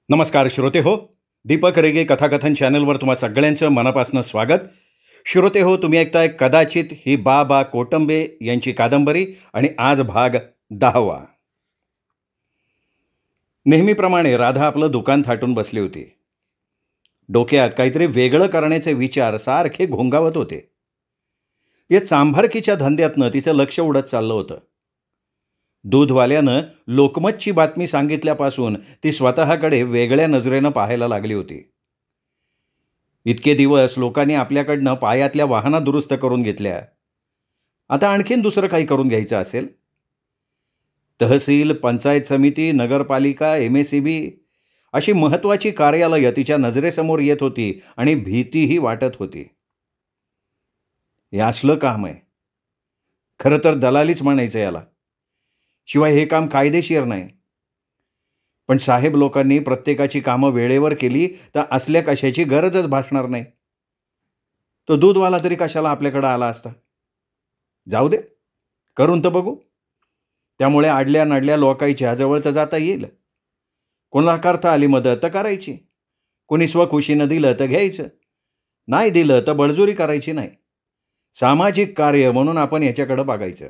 नमस्कार श्रोते हो. दीपक रेगे कथाकथन चॅनलवर तुम्हा सगळ्यांचं मनापासून स्वागत. श्रोते हो, तुम्ही ऐकताय कदाचित ही बा कोटंबे यांची कादंबरी आणि आज भाग 10वा. नेहमीप्रमाणे राधा आपलं दुकान थाटून बसली होती. डोक्यात काहीतरी वेगळं करण्याचे विचार सारखे घोंगावत होते. या चांभारकीच्या धंद्यातनं तिचं लक्ष उडत चाललं होतं. दूधवाल्यानं लोकमतची बातमी सांगितल्यापासून ती स्वतःकडे वेगळ्या नजरेनं पाहायला लागली होती. इतके दिवस लोकांनी आपल्याकडनं पायातल्या वाहना दुरुस्त करून घेतल्या. आता आणखीन दुसरं काही करून घ्यायचं असेल. तहसील, पंचायत समिती, नगरपालिका, MSEB अशी महत्त्वाची कार्यालयं तिच्या नजरेसमोर येत होती आणि भीतीही वाटत होती. हे असलं काम आहे. खरं तर दलालीच म्हणायचं याला. शिवाय हे काम कायदेशीर नाही. पण साहेब लोकांनी प्रत्येकाची कामं वेळेवर केली तर असल्या कशाची गरजच भासणार नाही. तो दूधवाला तरी कशाला आपल्याकडं आला असता. जाऊ दे, करून तर बघू. त्यामुळे आडल्या नडल्या लोकांच्या जवळ तर जाता येईल. कोणाला करता आली मदत तर करायची. कोणी स्वखुशीनं दिलं तर घ्यायचं, नाही दिलं तर बळजुरी करायची नाही. सामाजिक कार्य म्हणून आपण याच्याकडं बघायचं.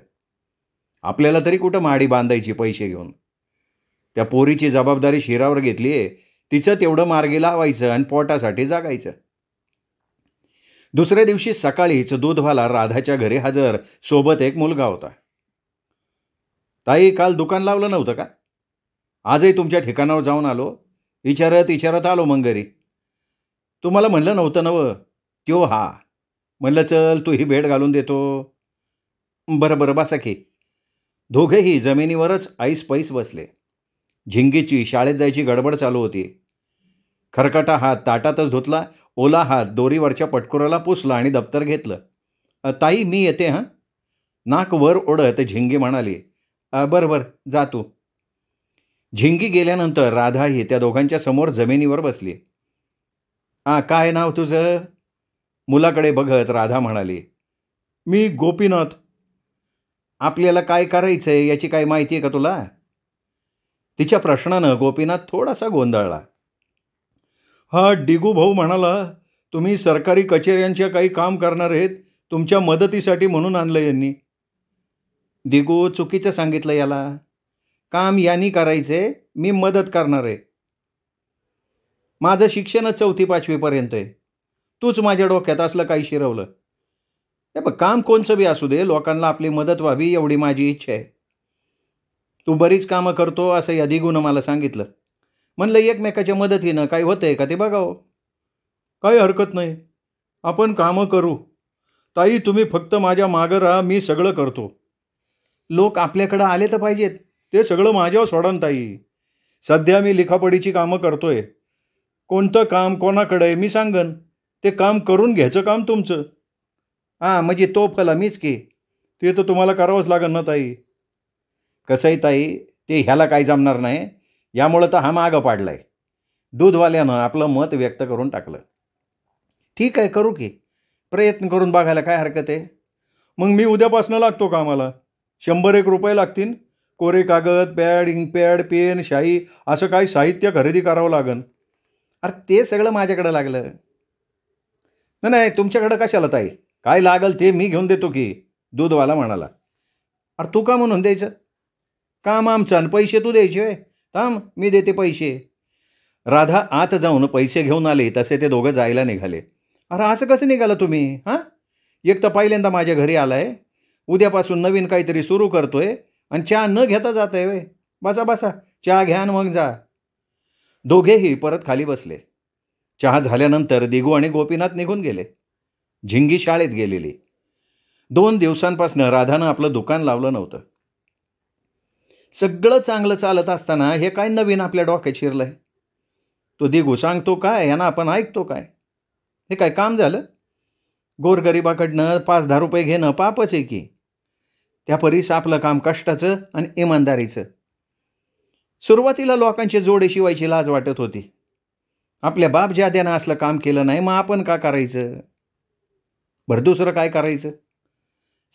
आपल्याला तरी कुठं माडी बांधायची पैसे घेऊन. त्या पोरीची जबाबदारी शिरावर घेतली आहे, तिचं तेवढं मार्गी लावायचं आणि पोटासाठी जागायचं. दुसऱ्या दिवशी सकाळीच दूधवाला राधाच्या घरी हजर. सोबत एक मुलगा होता. ताई, काल दुकान लावलं नव्हतं का? आजही तुमच्या ठिकाणावर जाऊन आलो. विचारत आलो मग घरी. तुम्हाला म्हणलं नव्हतं नवं? त्यो हा. म्हणलं चल तू ही भेट घालून देतो. बरं बसा की. दोघेही जमिनीवरच ऐस पैस बसले. झिंगीची शाळेत जायची गडबड चालू होती. खरकटा हात ताटातच धुतला, ओला हात दोरीवरच्या पटकुराला पुसला आणि दप्तर घेतलं. ताई, मी येते हां. नाक वर ओढत झिंगी म्हणाली. बरं जा तू. झिंगी गेल्यानंतर राधाही त्या दोघांच्या समोर जमिनीवर बसली. काय नाव तुझं? मुलाकडे बघत राधा म्हणाली. मी गोपीनाथ. आपल्याला काय करायचंय याची काय माहिती आहे का तुला? तिच्या प्रश्नानं गोपीनाथ थोडासा गोंधळला. हा डिगू भाऊ म्हणाला तुम्ही सरकारी कचेऱ्यांच्या काही काम करणार आहेत, तुमच्या मदतीसाठी म्हणून आणलं यांनी. दिगू चुकीचं सांगितलं याला. काम यांनी करायचंय, मी मदत करणार आहे. माझं शिक्षणच 4वी-5वी पर्यंत आहे. तूच माझ्या डोक्यात असलं काही शिरवलं. हे बघ, काम कोणचं बी असू दे, लोकांना आपली मदत व्हावी एवढी माझी इच्छा आहे. तू बरीच कामं करतो असं या दिगूनं मला सांगितलं. म्हणलं एकमेकाच्या मदतीनं काही होतंय का ते बघावं. काही हरकत नाही, आपण कामं करू. ताई, तुम्ही फक्त माझ्या मागं राहा, मी सगळं करतो. लोक आपल्याकडं आले तर पाहिजेत. ते सगळं माझ्यावर सोडन ताई. सध्या मी लिखापडीची कामं करतोय. कोणतं काम कोणाकडे आहे मी सांगन. ते काम करून घ्यायचं काम तुमचं. म्हणजे तो फला मीच की. ते तर तुम्हाला करावंच लागेल ना ताई. कसंही ताई, ते ह्याला काही जमणार नाही. यामुळं तर हा मागं पाडलाय. दूधवाल्यानं आपलं मत व्यक्त करून टाकलं. ठीक आहे, करू की. प्रयत्न करून बघायला काय हरकत आहे. मग मी उद्यापासून लागतो कामाला. 100-1 रुपये लागतील. कोरे कागद, पॅड, इंकपॅड, पेन, शाई असं काही साहित्य खरेदी करावं लागेल. अरे ते सगळं माझ्याकडं लागलं. नाही, तुमच्याकडं कशाला ताई? काय लागल ते मी घेऊन देतो की, दूधवाला म्हणाला. अरे तू का म्हणून द्यायचं? काम आमचं आणि पैसे तू द्यायचे होय. थांब, मी देते पैसे. राधा आत जाऊन पैसे घेऊन आले तसे ते दोघं जायला निघाले. अरे असं कसं निघालं तुम्ही? एक तर पहिल्यांदा माझ्या घरी आलाय, उद्यापासून नवीन काहीतरी सुरू करतोय आणि चहा न घेता जात आहे वे. बसा, चहा घ्या आणि मग जा. दोघेही परत खाली बसले. चहा झाल्यानंतर दिगू आणि गोपीनाथ निघून गेले. झिंगी शाळेत गेलेली. 2 दिवसांपासून राधानं आपलं दुकान लावलं नव्हतं. सगळं चांगलं चालत असताना हे काय नवीन आपल्या डोक्यात शिरलंय. तो दिगू सांगतो काय यांना आपण ऐकतो काय? हे काय काम झालं? गोरगरिबाकडनं 5-10 रुपये घेणं पापच आहे की. त्या परीस आपलं काम कष्टाचं आणि इमानदारीचं. सुरुवातीला लोकांचे जोडे शिवायची लाज वाटत होती. आपल्या बापजाद्यानं असलं काम केलं नाही, मग आपण का करायचं? बरं दुसरं काय करायचं?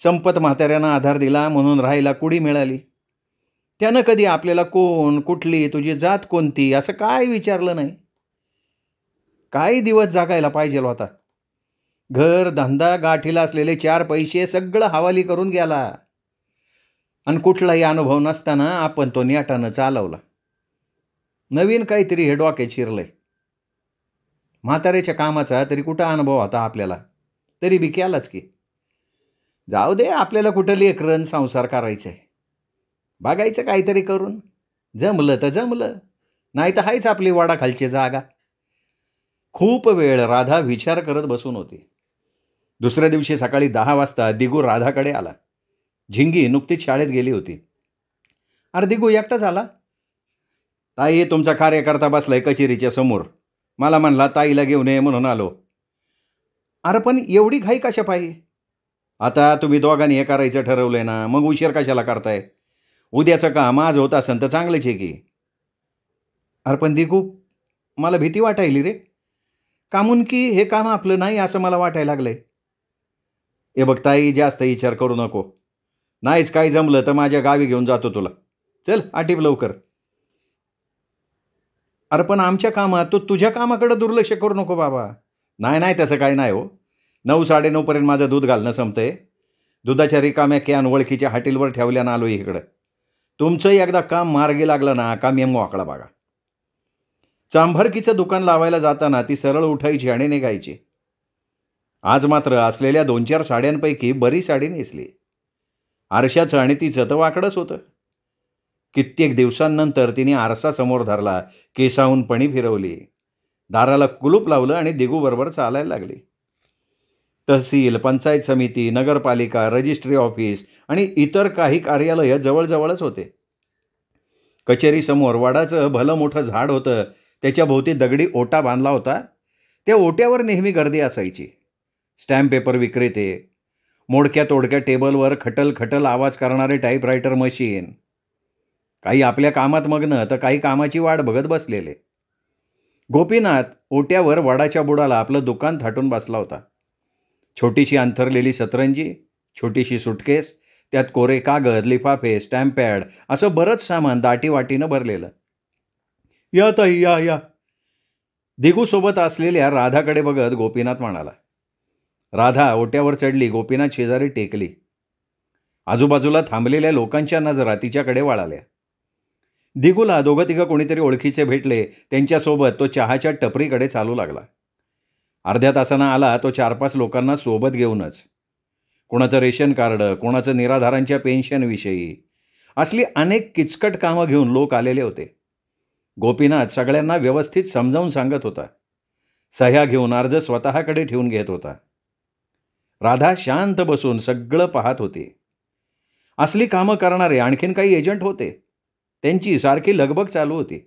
संपत म्हाताऱ्यानं आधार दिला म्हणून राहायला कुडी मिळाली. त्यानं कधी आपल्याला कोण, कुठली, तुझी जात कोणती असं काय विचारलं नाही. काही दिवस जगायला पाहिजे होता. घर, धंदा, गाठीला असलेले 4 पैसे सगळं हवाली करून गेला आणि कुठलाही अनुभव नसताना आपण तो नेटानं चालवला. नवीन काहीतरी हे डोक्यात शिरलंय. म्हाताऱ्याच्या कामाचा तरी कुठं अनुभव होता आपल्याला, तरी बी केलाच की. जाऊ दे, आपल्याला कुठं लेकरं संसार करायचा आहे. बघायचं काहीतरी करून. जमलं तर जमलं, नाही तर हायच आपली वाडाखालची जागा. खूप वेळ राधा विचार करत बसून होती. दुसऱ्या दिवशी सकाळी 10 वाजता दिगू राधाकडे आला. झिंगी नुकतीच शाळेत गेली होती. अरे दिगू, एकटाच आला? ताई, तुमचा कार्यकर्ता बसलाय कचेरीच्या समोर. मला म्हणला ताईला घेऊन ये म्हणून आलो. अरे पण एवढी घाई कशा पाहिजे? आता तुम्ही दोघांनी हे करायचं ठरवलंय ना, मग उशीर कशाला करताय? उद्याचं काम आज होत असेल तर चांगलंच आहे की. अरे पण दिगू, मला भीती वाटायली रे. कामून की हे काम आपलं नाही असं मला वाटायला लागलंय. हे बघ ताई, जास्त विचार करू नको. नाहीच काही जमलं तर माझ्या गावी घेऊन जातो तुला. चल आटीप लवकर. अरे पण आमच्या कामात तू तुझ्या कामाकडे दुर्लक्ष करू नको बाबा. नाही तसं काही नाही हो. 9-9:30 पर्यंत माझं दूध घालणं संपतंय. दुधाच्या रिकाम्या कॅन ओळखीच्या हॉटेलवर ठेवल्यानं आलो इकडं. तुमचं एकदा काम मार्गी लागलं ना, काम यम वाकडा बघा. चांभारकीचं दुकान लावायला जाताना ती सरळ उठायची आणि निघायची. आज मात्र असलेल्या 2-4 साड्यांपैकी बरी साडी नेसली. आरशाचं आणि तिचं तर वाकडंच होतं. कित्येक दिवसांनंतर तिने आरसा समोर धरला, केसाहून पणी फिरवली, दाराला कुलूप लावलं आणि दिगूबरोबर चालायला लागली. तहसील, पंचायत समिती, नगरपालिका, रजिस्ट्री ऑफिस आणि इतर काही कार्यालयं जवळजवळच होते. कचेरीसमोर वडाचं भलं मोठं झाड होतं. त्याच्या भोवती दगडी ओटा बांधला होता. त्या ओट्यावर नेहमी गर्दी असायची. स्टॅम्प पेपर विक्रेते, मोडक्या तोडक्या टेबलवर खटल खटल आवाज करणारे टाईपरायटर मशीन, काही आपल्या कामात मग्न तर काही कामाची वाट बघत बसलेले. गोपीनाथ ओट्यावर वडाच्या बुडाला आपलं दुकान थाटून बसला होता. छोटीशी अंथरलेली सतरंजी, छोटीशी सुटकेस, त्यात कोरे कागद, लिफाफे, स्टॅम्प पॅड असं बरंच सामान दाटीवाटीनं भरलेलं. या ताई, या. दिगूसोबत असलेल्या राधाकडे बघत गोपीनाथ म्हणाला. राधा ओट्यावर चढली. गोपीनाथ शेजारी टेकली. आजूबाजूला थांबलेल्या लोकांच्या नजरा तिच्याकडे वळाल्या. दिगूला 2-3 कोणीतरी ओळखीचे भेटले. त्यांच्यासोबत तो चहाच्या टपरीकडे चालू लागला. अर्ध्या तासानं आला तो 4-5 लोकांना सोबत घेऊनच. कोणाचं रेशन कार्ड, कोणाचं निराधारांच्या पेन्शनविषयी असली अनेक किचकट कामं घेऊन लोक आलेले होते. गोपीनाथ सगळ्यांना व्यवस्थित समजावून सांगत होता. सह्या घेऊन अर्ज स्वतःकडे ठेवून घेत होता. राधा शांत बसून सगळं पाहत होती. असली कामं करणारे आणखीन काही एजंट होते. त्यांची सारखी लगबग चालू होती.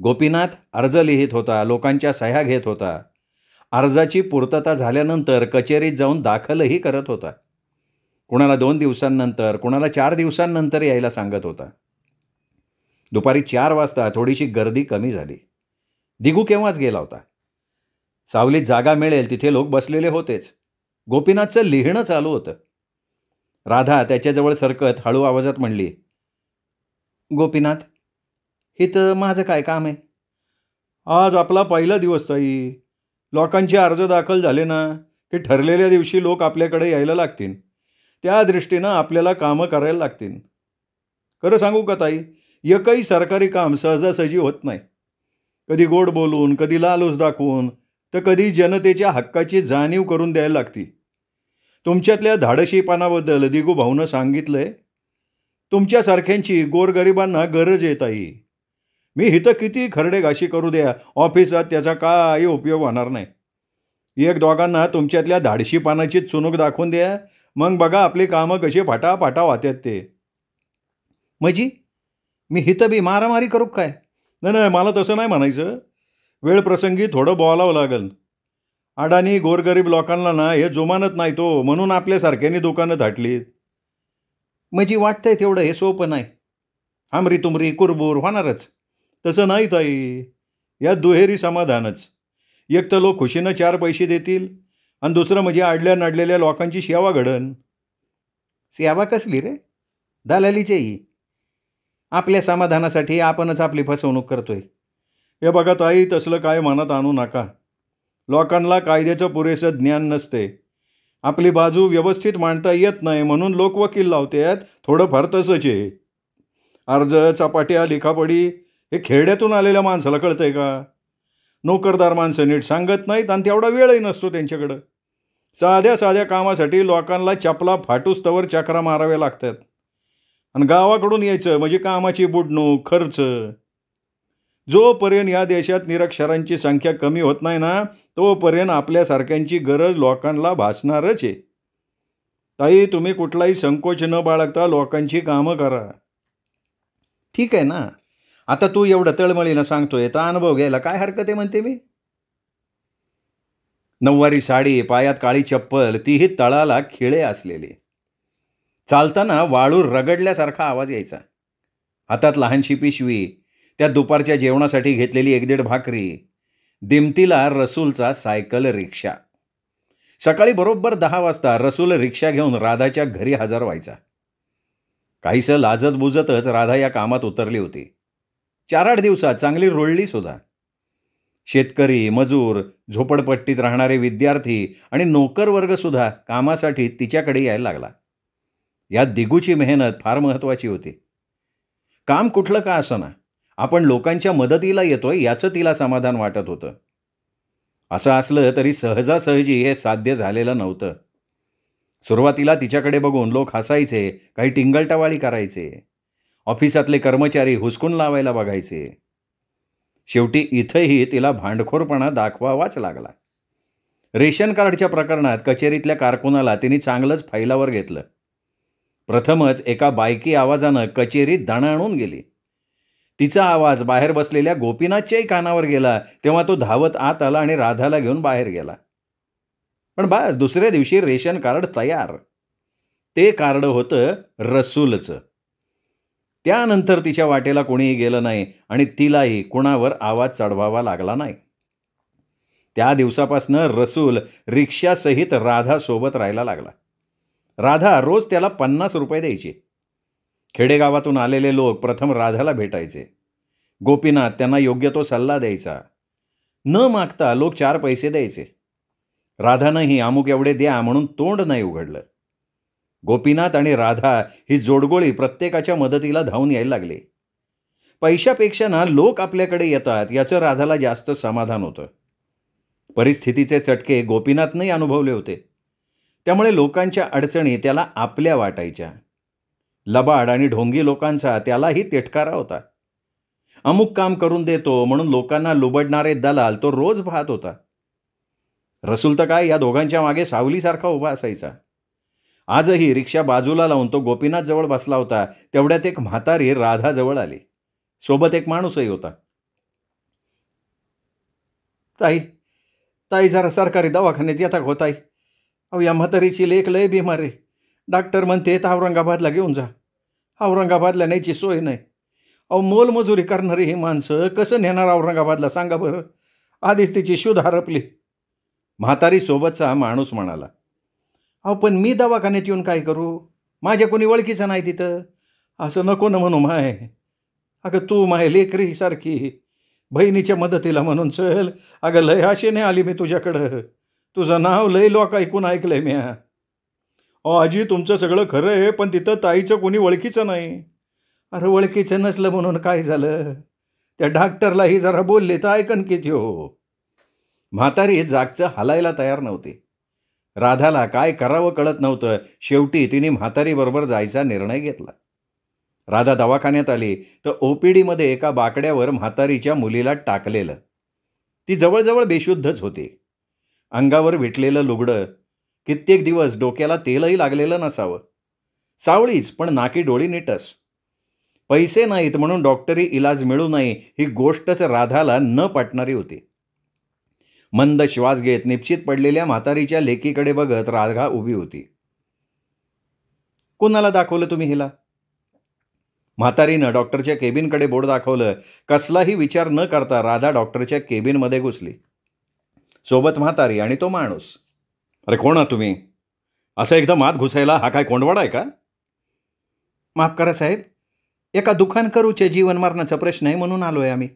गोपीनाथ अर्ज लिहित होता, लोकांच्या सह्या घेत होता. अर्जाची पूर्तता झाल्यानंतर कचेरीत जाऊन दाखलही करत होता. कुणाला 2 दिवसांनंतर, कुणाला 4 दिवसांनंतर यायला सांगत होता. दुपारी 4 वाजता थोडीशी गर्दी कमी झाली. दिगू केव्हाच गेला होता. सावलीत जागा मिळेल तिथे लोक बसलेले होतेच. गोपीनाथचं लिहिणं चालू होतं. राधा त्याच्याजवळ सरकत हळू आवाजात म्हणली, गोपीनाथ, इथं माझं काय काम आहे? आज आपला पहिला दिवस ताई. लोकांचे अर्ज दाखल झाले ना की ठरलेल्या दिवशी लोक आपल्याकडे यायला लागतील. त्या दृष्टीनं आपल्याला कामं करायला लागतील. खरं सांगू का ताई, एकही सरकारी काम सहजासहजी होत नाही. कधी गोड बोलून, कधी लालूच दाखवून, तर कधी जनतेच्या हक्काची जाणीव करून द्यायला लागती. तुमच्यातल्या धाडशीपणाबद्दल दिगू भाऊनं सांगितलंय. तुमच्यासारख्यांची गोरगरिबांना गरज येत आहे. मी इथं किती खरडे घाशी करू द्या, ऑफिसात त्याचा काही उपयोग होणार नाही. 1-2 तुमच्यातल्या धाडशीपणाची चुणूक दाखवून द्या, मग बघा आपली कामं कशी फाटाफाटा वाहतात ते. म्हणजे मी इथं बी मारामारी करू काय? नाही, मला तसं नाही म्हणायचं. वेळ प्रसंगी थोडं बोलावं लागेल. अडाणी गोरगरीब लोकांना ना हे जुमानत नाही तो, म्हणून आपल्यासारख्यांनी दुकानं थाटलीत. म्हणजे वाटतंय तेवढं हे सोपं नाही. आमरी तुमरी कुरबूर होणारच. तसं नाही ताई. या दुहेरी समाधानच. एक तर लोक खुशीनं 4 पैसे देतील आणि दुसरं म्हणजे अडल्या नडलेल्या लोकांची सेवा घडन. सेवा कसली रे? दलालीचेही. आपल्या समाधानासाठी आपणच आपली फसवणूक करतोय. हे बघा ताई, तसलं काय मनात आणू नका. लोकांना कायद्याचं पुरेसं ज्ञान नसते. आपली बाजू व्यवस्थित मांडता येत नाही म्हणून लोक वकील लावतात. थोडंफार तसंच आहे. अर्ज, चपाट्या, लिखापडी हे खेड्यातून आलेल्या माणसाला कळतंय का? नोकरदार माणसं नीट सांगत नाहीत आणि तेवढा वेळही नसतो त्यांच्याकडं. साध्या साध्या कामासाठी लोकांना चपला फाटूस्तवर चक्रा माराव्या लागतात. आणि गावाकडून यायचं म्हणजे कामाची बुडणूक, खर्च. जोपर्यंत या देशात निरक्षरांची संख्या कमी होत नाही ना, तोपर्यंत आपल्यासारख्यांची गरज लोकांना भासणारच आहे. ताई, तुम्ही कुठलाही संकोच न बाळगता लोकांची कामं करा. ठीक आहे ना, आता तू एवढं तळमळीनं सांगतोय तर अनुभव घ्यायला काय हरकत आहे म्हणते मी. नऊवारी साडी, पायात काळी चप्पल, तीही तळाला खिळे असलेली. चालताना वाळूर रगडल्यासारखा आवाज यायचा. हातात लहानशी पिशवी, त्यात दुपारच्या जेवणासाठी घेतलेली 1-1.5 भाकरी. दिमतीला रसूलचा सायकल रिक्षा. सकाळी बरोबर 10 वाजता रसूल रिक्षा घेऊन राधाच्या घरी हजर व्हायचा. काहीसं लाजत बुजतच राधा या कामात उतरली होती. 4-8 दिवसात चांगली रुळली सुद्धा. शेतकरी, मजूर, झोपडपट्टीत राहणारे विद्यार्थी आणि नोकर वर्ग सुद्धा कामासाठी तिच्याकडे यायला लागला. यात दिगूची मेहनत फार महत्त्वाची होती. काम कुठलं का असना, आपण लोकांच्या मदतीला येतोय याचं तिला समाधान वाटत होतं. असं असलं तरी सहजासहजी हे साध्य झालेलं नव्हतं. सुरुवातीला तिच्याकडे बघून लोक हसायचे, काही टिंगलटावाळी करायचे. ऑफिसातले कर्मचारी हुसकून लावायला बघायचे. शेवटी इथंही तिला भांडखोरपणा दाखवावाच लागला. रेशन कार्डच्या प्रकरणात कचेरीतल्या कारकुनाला तिने चांगलंच फैलावर घेतलं. प्रथमच एका बायकी आवाजानं कचेरीत दणाणून गेली. तिचा आवाज बाहेर बसलेल्या गोपीनाथच्याही कानावर गेला तेव्हा तो धावत आत आला आणि राधाला घेऊन बाहेर गेला. पण बस दुसऱ्या दिवशी रेशन कार्ड तयार. ते कार्ड होतं रसूलचं. त्यानंतर तिच्या वाटेला कोणीही गेलं नाही आणि तिलाही कुणावर आवाज चढवावा लागला नाही. त्या दिवसापासनं रसूल रिक्षासहित राधासोबत राहायला लागला. राधा रोज त्याला 50 रुपये द्यायची. खेडेगावातून आलेले लोक प्रथम राधाला भेटायचे. गोपीनाथ त्यांना योग्य तो सल्ला द्यायचा. न मागता लोक 4 पैसे द्यायचे. राधानंही अमुक एवढे द्या म्हणून तोंड नाही उघडलं. गोपीनाथ आणि राधा ही जोडगोळी प्रत्येकाच्या मदतीला धावून यायला लागली. पैशापेक्षा ना लोक आपल्याकडे येतात याचं राधाला जास्त समाधान होतं. परिस्थितीचे चटके गोपीनाथनंही अनुभवले होते. त्यामुळे लोकांच्या अडचणी त्याला आपल्या वाटायच्या. लबाड आणि ढोंगी लोकांचा त्यालाही तिटकारा होता. अमुक काम करून देतो म्हणून लोकांना लुबडणारे दलाल तो रोज पाहत होता. रसूल तर काय या दोघांच्या मागे सावलीसारखा उभा असायचा. आजही रिक्षा बाजूला लावून तो गोपीनाथ जवळ बसला होता. तेवढ्यात एक म्हातारी राधा जवळ आली. सोबत एक माणूसही होता. ताई, ताई जरा सरकारी दवाखान्यात येता हो ताई. अहो या म्हातारीची लेक लय बिमार आहे. डॉक्टर म्हणते तर औरंगाबादला घेऊन जा. औरंगाबादला न्यायची सोय नाही. अहो मोलमजुरी करणारी ही माणसं कसं नेणार औरंगाबादला सांगा बरं. आधीच तिची शुद्ध हरपली. म्हातारी सोबतचा माणूस म्हणाला. अहो पण मी दवाखान्यात येऊन काय करू? माझ्या कोणी ओळखीचं नाही तिथं. असं नको ना म्हणू माय. अगं तू माय लेकरी सारखी बहिणीच्या मदतीला म्हणून चल. अगं लय आशेने आली मी तुझ्याकडं. तुझं नाव लय लोक ऐकून ऐकलंय म्या. अहो आजी तुमचं सगळं खरं आहे पण तिथं ताईचं कोणी ओळखीचं नाही. अरे ओळखीचं नसलं म्हणून काय झालं? त्या डॉक्टरलाही जरा बोलले तर ऐकन किती हो. म्हातारी जागचं हलायला तयार नव्हती. राधाला काय करावं कळत नव्हतं. शेवटी तिने म्हातारीबरोबर जायचा निर्णय घेतला. राधा दवाखान्यात आली तर ओपीडीमध्ये एका बाकड्यावर म्हातारीच्या मुलीला टाकलेलं. ती जवळजवळ बेशुद्धच होती. अंगावर विटलेलं लुगडं, कित्येक दिवस डोक्याला तेलही लागलेलं नसावं. सावळीच पण नाकी डोळी नीटस. पैसे नाहीत म्हणून डॉक्टरी इलाज मिळू नये ही गोष्टच राधाला न पटणारी होती. मंद श्वास घेत निपचित पडलेल्या म्हातारीच्या लेकीकडे बघत राधा उभी होती. कुणाला दाखवलं तुम्ही हिला? म्हातारीनं डॉक्टरच्या केबिनकडे बोर्ड दाखवलं. कसलाही विचार न करता राधा डॉक्टरच्या केबिनमध्ये घुसली. सोबत म्हातारी आणि तो माणूस. अरे कोण आहात तुम्ही? असं एकदम आत घुसायला हा काय कोंडवाडा आहे का? माफ करा साहेब, एका दुकान करूचे जीवन मरणाचा प्रश्न आहे म्हणून आलोय आम्ही.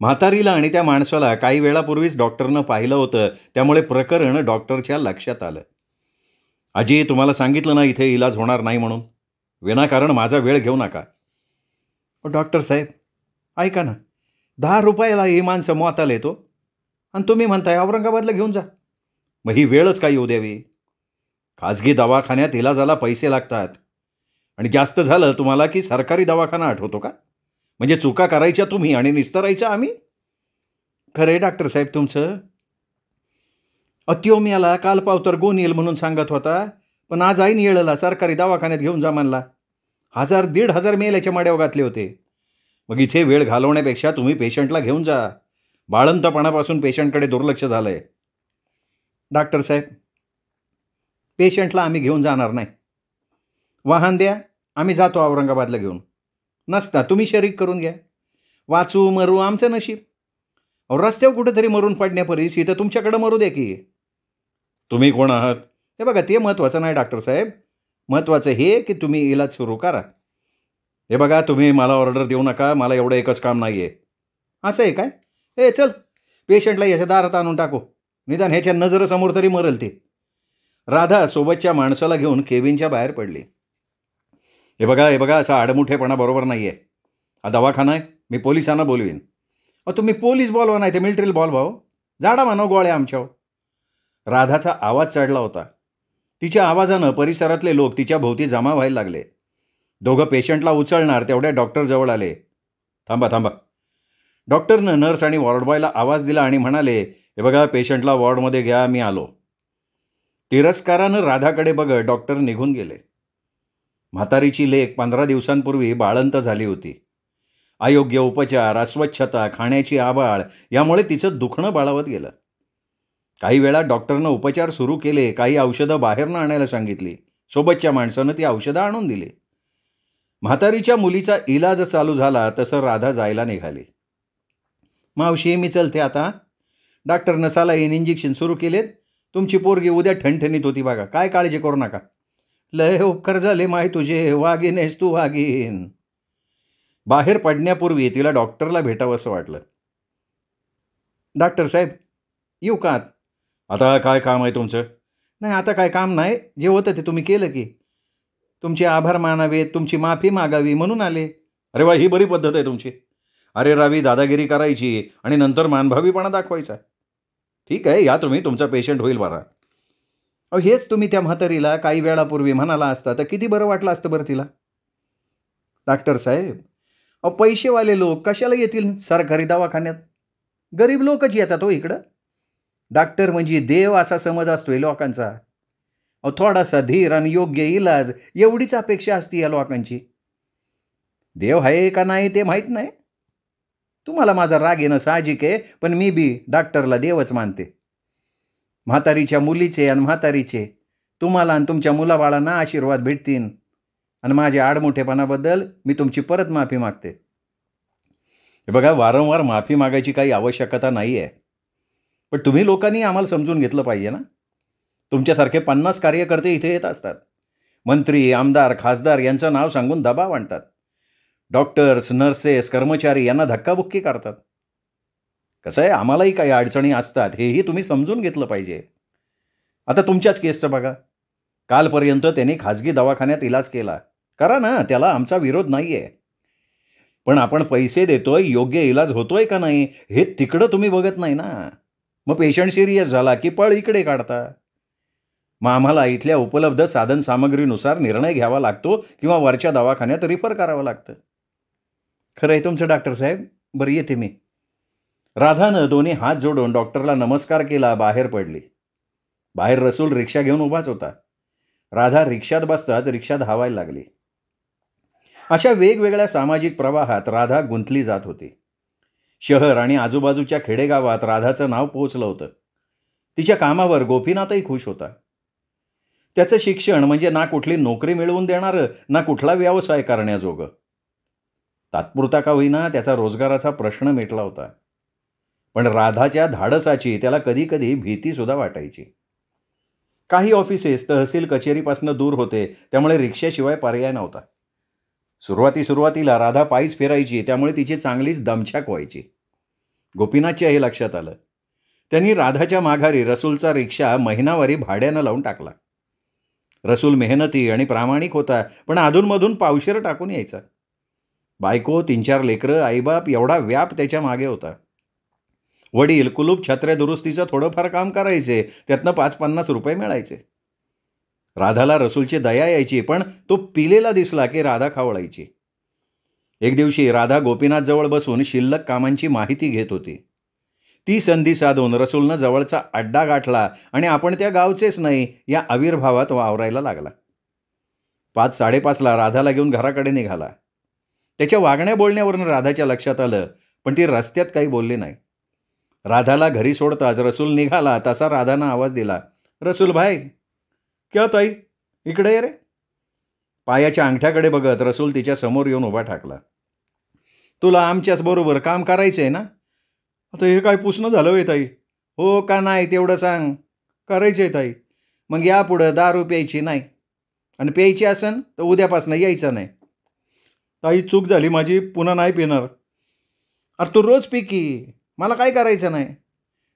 म्हातारीला आणि त्या माणसाला काही वेळापूर्वीच डॉक्टरनं पाहिलं होतं, त्यामुळे प्रकरण डॉक्टरच्या लक्षात आलं. आजी, तुम्हाला सांगितलं ना इथे इलाज होणार नाही म्हणून. विनाकारण माझा वेळ घेऊ नका. डॉक्टर साहेब, ऐका ना, 10 रुपयाला ही माणसं मोताला येतो आणि तुम्ही म्हणताय औरंगाबादला घेऊन जा. मग ही वेळच काय येऊ द्यावी. खाजगी दवाखान्यात इलाजाला पैसे लागतात आणि जास्त झालं तुम्हाला की सरकारी दवाखाना आठवतो का? म्हणजे चुका करायच्या तुम्ही आणि निस्तरायच्या आम्ही. खरे डॉक्टर साहेब तुमचं. अत्योम याला काल पावतर गोन येईल म्हणून सांगत होता, पण आज आईन येळला सरकारी दवाखान्यात घेऊन जा म्हणला. 1,000-1,500 मेल्याच्या माड्यावर घातले होते. मग इथे वेळ घालवण्यापेक्षा तुम्ही पेशंटला घेऊन जा. बाळंतपणापासून पेशंटकडे दुर्लक्ष झालंय. डॉक्टर साहेब, पेशंटला आम्ही घेऊन जाणार नाही. वाहन द्या, आम्ही जातो औरंगाबादला घेऊन. नसता तुम्ही शरीक करून घ्या. वाचू मरू आमचं नशीब. रस्त्यावर कुठेतरी मरून पडण्यापरीस इथं तुमच्याकडं मरू द्या की. तुम्ही कोण आहात ते बघा, ते महत्त्वाचं नाही डॉक्टर साहेब. महत्त्वाचं हे की तुम्ही इलाज सुरू करा. हे बघा, तुम्ही मला ऑर्डर देऊ नका. मला एवढं एकच काम नाही आहे. असं आहे काय? चल, पेशंटला याच्या दारात आणून टाकू. निदान ह्याच्या नजरेसमोर तरी मरेल ते. राधा सोबतच्या माणसाला घेऊन केबिनच्या बाहेर पडली. हे बघा, असा आडमुठेपणा बरोबर नाही आहे. हा दवाखाना आहे, मी पोलिसांना बोलवीन. तुम्ही पोलीस बोलवा, नाही ते मिलिटरीला बोलवाव. जाडा मानव गोळ्या आमच्यावर. राधाचा आवाज चढला होता. तिच्या आवाजानं परिसरातले लोक तिच्या भोवती जमा व्हायला लागले. दोघं पेशंटला उचलणार तेवढ्या डॉक्टर जवळ आले. थांबा. डॉक्टरनं नर्स आणि वॉर्डबॉयला आवाज दिला आणि म्हणाले, हे बघा, पेशंटला वॉर्डमध्ये घ्या, मी आलो. तिरस्कारानं राधाकडे बघत डॉक्टर निघून गेले. म्हातारीची लेक 15 दिवसांपूर्वी बाळंत झाली होती. अयोग्य उपचार, अस्वच्छता, खाण्याची आबाळ यामुळे तिचं दुखणं बळावत गेलं. काही वेळा डॉक्टरनं उपचार सुरू केले, काही औषधं बाहेरनं आणायला सांगितली. सोबतच्या माणसानं ती औषधं आणून दिली. म्हातारीच्या मुलीचा इलाज चालू झाला तसं राधा जायला निघाली. मावशी, मी चलते आता. डॉक्टरनं सलाईन इंजेक्शन सुरू केलेत. तुमची पोरगी उद्या ठणठणीत होती बघा. काय काळजी करू नका. लय उपकार झाले माय तुझे. वागीन आहेस तू, वागीन. बाहेर पडण्यापूर्वी तिला डॉक्टरला भेटावं असं वाटलं. डॉक्टर साहेब, येऊ का? आता काय काम आहे तुमचं? नाही, आता काय काम नाही. जे होतं ते तुम्ही केलं की. तुमचे आभार मानावेत, तुमची माफी मागावी म्हणून आले. अरे वा, ही बरी पद्धत आहे तुमची. अरे रावी, दादागिरी करायची आणि नंतर मानभावीपणा दाखवायचा. ठीक आहे, या तुम्ही, तुमचा पेशंट होईल बरा. हेच तुम्ही त्या म्हातारीला काही वेळापूर्वी म्हणाला असता तर किती बरं वाटलं असतं बरं तिला. डॉक्टर साहेब, पैसेवाले लोक कशाला येतील सरकारी दवाखान्यात? गरीब लोकच येतात हो इकडं. डॉक्टर म्हणजे देव असा समज असतोय लोकांचा. थोडासा धीर आणि योग्य इलाज एवढीच अपेक्षा असते या लोकांची. देव आहे का नाही ते माहीत नाही. तुम्हाला माझा राग येणं साहजिक आहे, पण मी बी डॉक्टरला देवच मानते. म्हातारीच्या मुलीचे आणि म्हातारीचे तुम्हाला आणि तुमच्या मुलाबाळांना आशीर्वाद भेटतील आणि माझ्या आडमोठेपणाबद्दल मी तुमची परत माफी मागते. हे बघा, वारंवार माफी मागायची काही आवश्यकता नाही आहे. पण तुम्ही लोकांनी आम्हाला समजून घेतलं पाहिजे ना. तुमच्यासारखे 50 कार्यकर्ते इथे येत असतात. मंत्री, आमदार, खासदार यांचं नाव सांगून दबाव आणतात. डॉक्टर्स, नर्सेस, कर्मचारी यांना धक्काबुक्की करतात. कसं आहे, आम्हालाही काही अडचणी असतात, हेही तुम्ही समजून घेतलं पाहिजे. आता तुमच्याच केसचं बघा. कालपर्यंत त्यांनी खाजगी दवाखान्यात इलाज केला. करा ना, त्याला आमचा विरोध नाही आहे. पण आपण पैसे देतोय, योग्य इलाज होतोय का नाही हे तिकडं तुम्ही बघत नाही ना. मग पेशंट सिरियस झाला की पळ इकडे काढता. मग आम्हाला इथल्या उपलब्ध साधनसामग्रीनुसार निर्णय घ्यावा लागतो किंवा वरच्या दवाखान्यात रिफर करावं लागतं. खरं आहे तुमचं डॉक्टर साहेब. बरं, येते मी. राधानं दोन्ही हात जोडून डॉक्टरला नमस्कार केला, बाहेर पडली. बाहेर रसूल रिक्षा घेऊन उभाच होता. राधा रिक्षात बसताच रिक्षा धावायला लागली. अशा वेगवेगळ्या सामाजिक प्रवाहात राधा गुंतली जात होती. शहर आणि आजूबाजूच्या खेडेगावात राधाचं नाव पोहोचलं होतं. तिच्या कामावर गोपीनाथही खुश होता. त्याचं शिक्षण म्हणजे ना कुठली नोकरी मिळवून देणारं, ना कुठला व्यवसाय करण्याजोगं. तात्पुरता का होईना त्याचा रोजगाराचा प्रश्न मिटला होता. पण राधाच्या धाडसाची त्याला कधी कधी भीतीसुद्धा वाटायची. काही ऑफिसेस तहसील कचेरीपासून दूर होते, त्यामुळे रिक्षाशिवाय पर्याय नव्हता. सुरुवातीला राधा पायीच फिरायची, त्यामुळे तिची चांगलीच दमछाक व्हायची. गोपीनाथच्या हे लक्षात आलं. त्यांनी राधाच्या माघारी रसूलचा रिक्षा महिनावारी भाड्यानं लावून टाकला. रसूल मेहनती आणि प्रामाणिक होता, पण अधूनमधून पावशेर टाकून यायचा. बायको, 3-4 लेकरं, आईबाप एवढा व्याप त्याच्या मागे होता. वडील कुलूप छत्र्या दुरुस्तीचं थोडंफार काम करायचे, त्यातनं 5-50 रुपये मिळायचे. राधाला रसूलची दया यायची, पण तो पिलेला दिसला की राधा खावळायची. एक दिवशी राधा गोपीनाथजवळ बसून शिल्लक कामांची माहिती घेत होती. ती संधी साधून रसूलनं जवळचा अड्डा गाठला आणि आपण त्या गावचेच नाही या आविर्भावात वावरायला लागला. 5-5:30ला राधाला घेऊन घराकडे निघाला. त्याच्या वागण्या बोलण्यावरून राधाच्या लक्षात आलं, पण ती रस्त्यात काही बोलली नाही. राधाला घरी सोडताच रसूल निघाला तसा राधानं आवाज दिला, रसूल भाई. क्या ताई, इकडे ये रे. पायाच्या अंगठ्याकडे बघत रसूल तिच्या समोर येऊन उभा ठाकला. तुला आमच्याच बरोबर काम करायचं आहे ना? आता हे काय पुसणं झालं वे ताई? हो का नाही तेवढं सांग. करायचं आहे ताई. मग यापुढं दारू प्यायची नाही, आणि प्यायची असन तर उद्यापासून यायचं नाही. ताई चूक झाली माझी, पुन्हा नाही पिणार. अरे तू रोज पी की, मला काय करायचं नाही.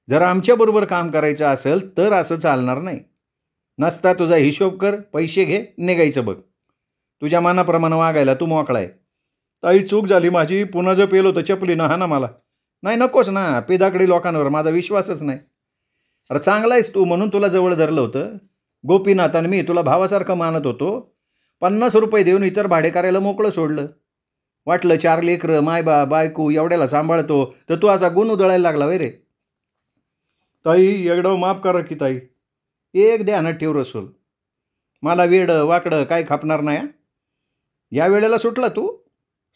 जर आमच्याबरोबर काम करायचं असेल तर असं चालणार नाही. नसता तुझा हिशोब कर, पैसे घे, निघायचं बघ. तुझ्या मनाप्रमाणे वागायला तू मोकळा आहे. ताई चूक झाली माझी, पुन्हा जर पेलो तर चपली ना हा ना मला. नाही नकोच ना, पेदाकडे लोकांवर माझा विश्वासच नाही. अरे चांगला आहेस तू म्हणून तुला जवळ धरलं होतं. गोपीनाथानं मी तुला भावासारखं मानत होतो. 50 रुपये देऊन इतर भाडेकऱ्याला मोकळं सोडलं. वाटलं 4 लेकरं, मायबा बायको एवढ्याला सांभाळतो तर तू असा गुण उधळायला लागला वय रे. ताई एकदा माफ करा की ताई. एक ध्यानात ठेव रसूल, मला वेडं वाकडं काय खापणार नाही. या वेळेला सुटला तू,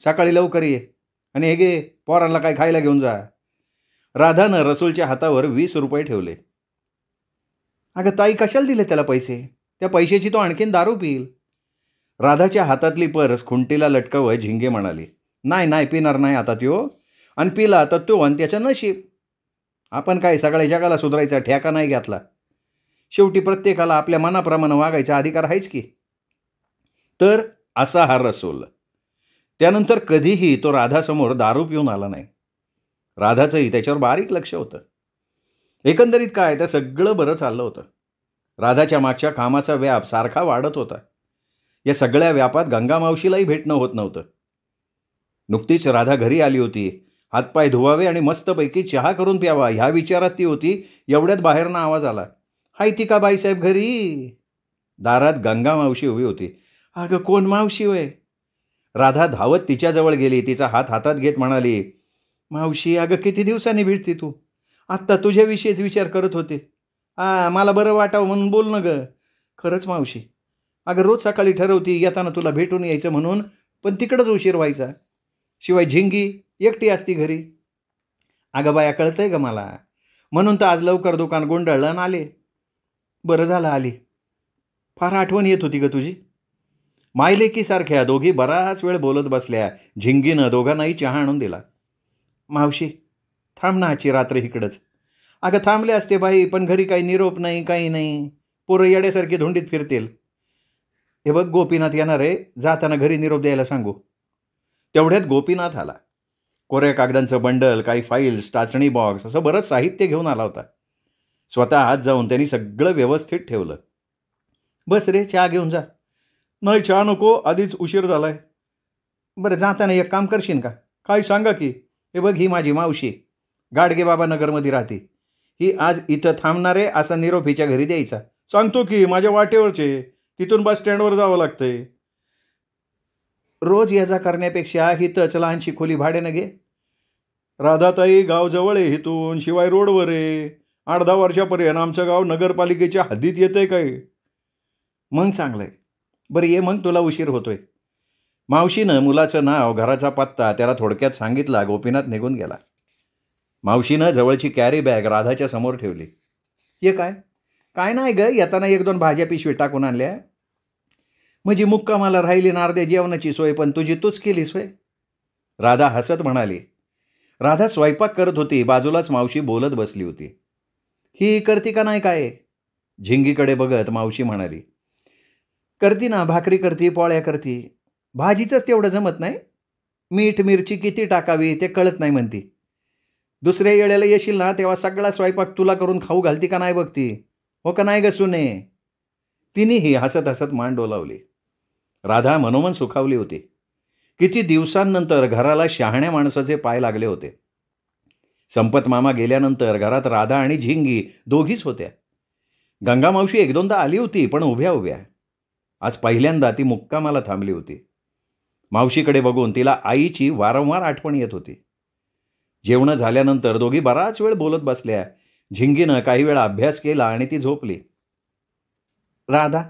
सकाळी लवकर ये आणि हे घे पोरांना काय खायला घेऊन जा. राधानं रसूलच्या हातावर 20 रुपये ठेवले. अगं ताई कशाला दिले त्याला पैसे? त्या पैशाची तो आणखीन दारू पिईल. राधाच्या हातातली पर्स खुंटीला लटकवत झिंगे म्हणाली, नाही नाही पिणार नाही आता त्यो, आणि पिला तर तो आणि त्याचं नशीब. आपण काय सगळ्या जगाला सुधारायचा ठेका नाही घेतला. शेवटी प्रत्येकाला आपल्या मनाप्रमाणे वागायचा अधिकार आहेच की. तर असा हा रसूल. त्यानंतर कधीही तो राधासमोर दारू पिऊन आला नाही. राधाचंही त्याच्यावर बारीक लक्ष होतं. एकंदरीत काय तर सगळं बरं चाललं होतं. राधाच्या मागच्या कामाचा व्याप सारखा वाढत होता. या सगळ्या व्यापात गंगामावशीलाही भेटणं होत नव्हतं. नुकतीच राधा घरी आली होती. हातपाय धुवावे आणि मस्तपैकी चहा करून प्यावा ह्या विचारात ती होती. एवढ्यात बाहेरनं आवाज आला, हाय ती का बाईसाहेब घरी? दारात गंगामावशी उभी होती. अगं कोण मावशी होय? राधा धावत तिच्याजवळ गेली. तिचा हात हातात घेत म्हणाली, मावशी अगं किती दिवसांनी भेटते तू. आत्ता तुझ्याविषयीच विचार करत होते. मला बरं वाटावं म्हणून बोल ना गं. खरंच मावशी, अगं रोज सकाळी ठरवती येताना तुला भेटून यायचं म्हणून, पण तिकडंच उशीर व्हायचा. शिवाय झिंगी एकटी असती घरी. अगं बाया कळतंय ग मला, म्हणून तर आज लवकर दुकान गुंडाळलं आणि आले. बरं झालं आली. फार आठवण येत होती ग तुझी. मायलेकीसारख्या दोघी बराच वेळ बोलत बसल्या. झिंगीनं दोघांनाही चहा आणून दिला. मावशी थांब ना आजची रात्र इकडंच. अगं थांबले असते बाई, पण घरी काही निरोप नाही, काही नाही. पोरं येड्यासारखी धुंडीत फिरतील. हे बघ गोपीनाथ येणार आहे, जाताना घरी निरोप द्यायला सांगू. तेवढ्यात गोपीनाथ आला. कोऱ्या कागदांचं बंडल, काही फाईल्स, टाचणी बॉक्स असं बरंच साहित्य घेऊन आला होता. स्वतः आत जाऊन त्यांनी सगळं व्यवस्थित ठेवलं. बस रे चहा घेऊन जा. नाही चहा नको, आधीच उशीर झालाय. बरं जाताना एक काम करशील का? काय सांगा की. हे बघ ही माझी मावशी, गाडगे बाबा नगरमध्ये राहते. ही आज इथं थांबणार आहे असा निरोप हिच्या घरी द्यायचा. सांगतो की माझ्या वाटेवरचे, तिथून बस स्टँडवर जावं लागतंय. रोज ये जा करण्यापेक्षा हिथंच लहानशी खोली भाड्यानं घे. राधाताई गाव जवळ आहे इथून, शिवाय रोडवर आहे. 8-10 वर्षापर्यंत आमचं गाव नगरपालिकेच्या हद्दीत येतंय काय? मग चांगलंय. बरं ये मग, तुला उशीर होतोय. मावशीनं मुलाचं नाव, घराचा पत्ता त्याला थोडक्यात सांगितला. गोपीनाथ निघून गेला. मावशीनं जवळची कॅरी बॅग राधाच्या समोर ठेवली. ये काय? काय नाही ग, येताना 1-2 भाज्या पिशवी टाकून आणल्या. म्हणजे मुक्कामाला राहिली ना अर्ध्या जेवणाची सोय, पण तुझी तूच केलीस होय? राधा हसत म्हणाली. राधा स्वयंपाक करत होती. बाजूलाच मावशी बोलत बसली होती. ही करती का नाही काय? झिंगीकडे बघत मावशी म्हणाली. करती ना, भाकरी करती, पोळ्या करती. भाजीचंच तेवढं जमत नाही, मीठ मिरची किती टाकावी ते कळत नाही म्हणती. दुसऱ्या वेळेला येशील ना तेव्हा सगळा स्वयंपाक तुला करून खाऊ घालती का नाही बघती, हो का नाही ग सुने. तिनेही हसत हसत मान डोलावली. राधा मनोमन सुखावली होती. किती दिवसांनंतर घराला शहाण्या माणसाचे पाय लागले होते. संपत मामा गेल्यानंतर घरात राधा आणि झिंगी दोघीच होत्या. गंगामावशी एक दोनदा आली होती, पण उभ्या उभ्या. आज पहिल्यांदा ती मुक्कामाला थांबली होती. मावशीकडे बघून तिला आईची वारंवार आठवण येत होती. जेवणं झाल्यानंतर दोघी बराच वेळ बोलत बसल्या. झिंगीनं काही वेळा अभ्यास केला आणि ती झोपली. राधा,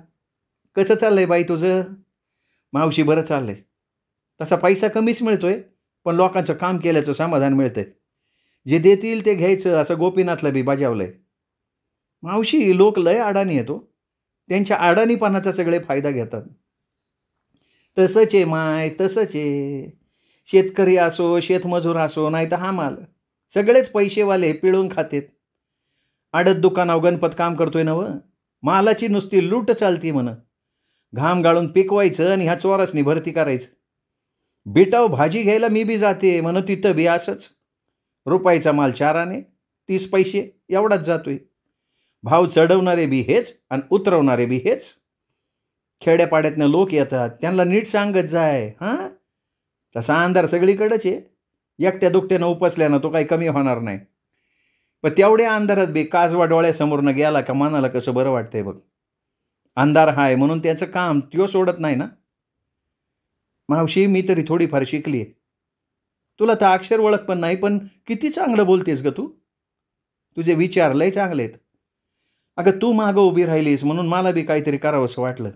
कसं चाललंय बाई तुझं? मावशी, बरं चाललंय. तसा पैसा कमीच मिळतोय, पण लोकांचं काम केल्याचं समाधान मिळतंय. जे देतील ते घ्यायचं असं गोपीनाथला बी बजावलंय. मावशी, लोक लय अडाणी येतो, त्यांच्या अडाणीपणाचा सगळे फायदा घेतात. तसंच आहे माय, तसंच आहे. शेतकरी असो, शेतमजूर असो, नाही तर हमाल, सगळेच पैसेवाले पिळून खातेत. आडत दुकानाव गणपत काम करतोय नव, मालाची नुसती लूट चालती म्हण. घाम गाळून पिकवायचं आणि ह्या चोरासनी भरती करायचं. बिटाव भाजी घ्यायला मी बी जाते म्हण, तिथं बी असंच. रुपयाचा माल 4 आणे 30 पैसे एवढाच जातोय. भाव चढवणारे बी हेच आणि उतरवणारे बी हेच. खेड्यापाड्यातनं लोक येतात, त्यांना नीट सांगत जाय. हां, तसा अंधार सगळीकडेच आहे. एकट्या दुकट्यानं उपसल्यानं तो काही कमी होणार नाही. पण तेवढ्या अंधारात बी काजवा डोळ्यासमोरनं गेला का मनाला कसं बरं वाटतंय बघ. अंधार हाय म्हणून त्याचं काम त्यो सोडत नाही ना. मावशी, मी तरी थोडीफार शिकली आहे. तुला तर अक्षर ओळख पण नाही, पण किती चांगलं बोलतेस ग तू. तुझे विचार लय चांगले आहेत. अगं, तू मागं उभी राहिलीस म्हणून मला बी काहीतरी करावंसं वाटलं.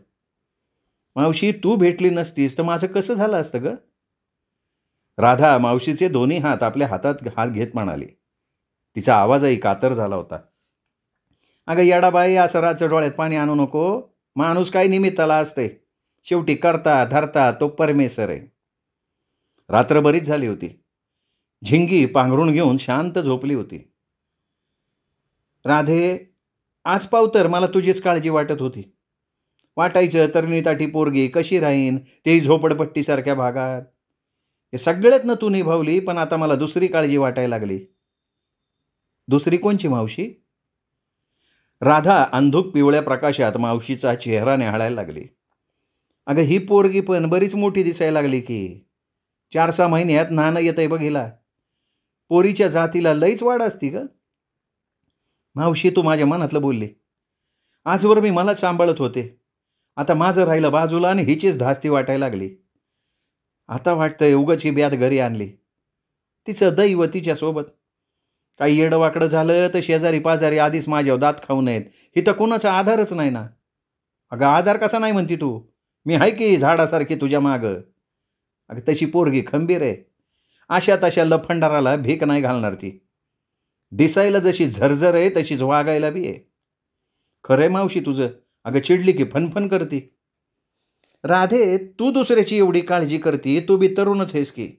मावशी, तू भेटली नसतीस तर माझं कसं झालं असतं ग. राधा मावशीचे दोन्ही हात आपल्या हातात हात घेत म्हणाली. तिचा आवाजही कातर झाला होता. अगं येडाबाई, असं रातचं डोळ्यात पाणी आणू नको. माणूस काय निमित्ताला असते, शेवटी करता धरता तो परमेश्वर आहे. रात्र बरीच झाली होती. झिंगी पांघरून घेऊन शांत झोपली होती. राधे, आज पाव तर मला तुझीच काळजी वाटत होती. वाटायचं तरणीताठी पोरगी कशी राहीन, तेही झोपडपट्टीसारख्या भागात. हे सगळ्यातनं तू निभावली, पण आता मला दुसरी काळजी वाटायला लागली. दुसरी कोणची मावशी? राधा अंधुक पिवळ्या प्रकाशात मावशीचा चेहरा न्याहाळायला लागली. अगं, ही पोरगी पण बरीच मोठी दिसायला लागली की. 4-6 महिन्यात नाणं येतंय बघ हिला. पोरीच्या जातीला लईच वाढ असती ग. मावशी, तू माझ्या मनातलं बोलली. आजवर मी मलाच सांभाळत होते. आता माझं राहिलं बाजूला आणि हिचीच धास्ती वाटायला लागली. आता वाटतंय उगाच ही ब्याद घरी आणली. तिचं दैव तिच्यासोबत. काही येडवाकडं झालं तर शेजारी पाजारी आधीच माझ्यावर दात खाऊ नयेत. इथं कोणाचा आधारच नाही ना. अगं, आधार कसा नाही म्हणती तू? मी आहे की झाडासारखी तुझ्या मागं. अगं, तशी पोरगी खंबीर आहे. अशा तशा लफंडाराला भीक नाही घालणार ती. दिसायला जशी झरझर आहे तशीच वागायला बी आहे. खरंय मावशी तुझं. अगं, चिडली की फनफन करती. राधे, तू दुसऱ्याची एवढी काळजी करती, तू बी तरुणच आहेस की.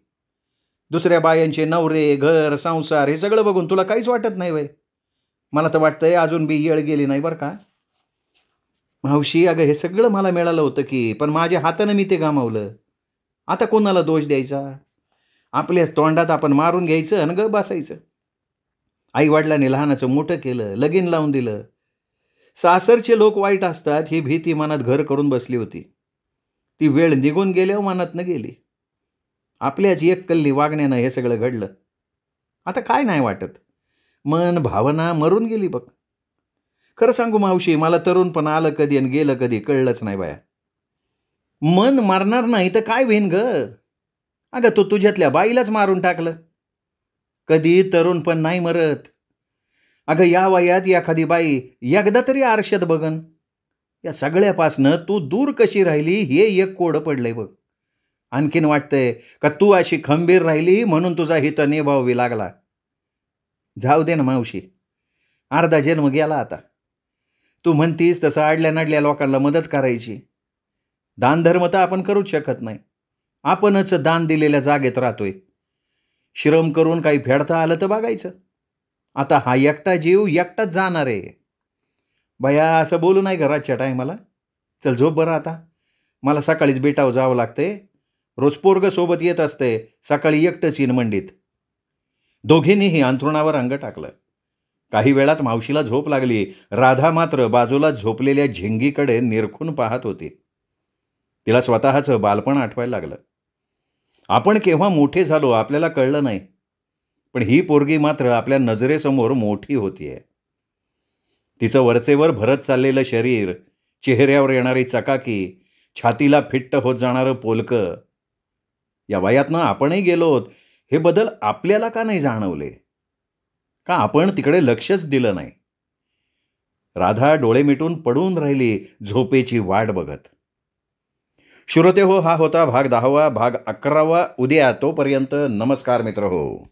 दुसऱ्या बायांचे नवरे, घर, संसार हे सगळं बघून तुला काहीच वाटत नाही वय? मला तर वाटतंय अजून बी येळ गेली नाही बरं का. मावशी, अगं, हे सगळं मला मिळालं होतं की, पण माझ्या हातानं मी ते गमावलं. आता कोणाला दोष द्यायचा? आपल्याच तोंडात आपण मारून घ्यायचं आणि ग बसायचं. आईवडिलांनी लहानाचं मोठं केलं, लगीन लावून दिलं. सासरचे लोक वाईट असतात ही भीती मनात घर करून बसली होती. ती वेळ निघून गेल्यावर मनातनं गेली. आपल्याच एककल्ली वागण्यानं हे सगळं घडलं. आता काय नाही वाटत. मन भावना मरून गेली बघ. खरं सांगू मावशी, मला तरुणपण आलं कधी आणि गेलं कधी कळलंच नाही बाया. मन मारणार नाही तर काय होईन ग. अगं, तू तुझ्यातल्या बाईलाच मारून टाकलं. कधी तरुणपण नाही मरत. अगं, या वयात एखादी बाई एकदा तरी आरशात बघन. या सगळ्यापासनं तू दूर कशी राहिली हे एक कोडं पडलंय बघ. आणखीन वाटतंय का तू अशी खंबीर राहिली म्हणून तुझा हित निभावावी लागला. जाऊ दे ना मावशी, अर्धा जन्म गेला आता. तू म्हणतीस तसं आडल्या नडल्या लोकांना मदत करायची. दानधर्म तर आपण करूच शकत नाही. आपणच दान दिलेल्या जागेत राहतोय. श्रम करून काही फेडता आलं तर बघायचं. आता हा एकटा जीव एकटाच जाणार आहे. बया, असं बोलू नाही घराच्या टायमाला. चल झोप बरं आता. मला सकाळीच बेटावर जावं लागतंय. रोज पोरगं सोबत येत असते, सकाळी एकटं चिनमंडीत. दोघींनीही अंथरुणावर अंग टाकलं. काही वेळात मावशीला झोप लागली. राधा मात्र बाजूला झोपलेल्या झिंगीकडे निरखून पाहत होती. तिला स्वतःचं बालपण आठवायला लागलं. आपण केव्हा मोठे झालो आपल्याला कळलं नाही, पण ही पोरगी मात्र आपल्या नजरेसमोर मोठी होतीये. तिचं वरचेवर भरत चाललेलं शरीर, चेहऱ्यावर येणारी चकाकी, छातीला फिट्ट होत जाणारं पोलकं. या वयातनं आपणही गेलोत, हे बदल आपल्याला का नाही जाणवले? का आपण तिकडे लक्षच दिलं नाही? राधा डोळे मिटून पडून राहिली झोपेची वाट बघत. श्रोते हो, हा होता भाग 10वा. भाग 11वा उद्या. तोपर्यंत नमस्कार मित्र हो.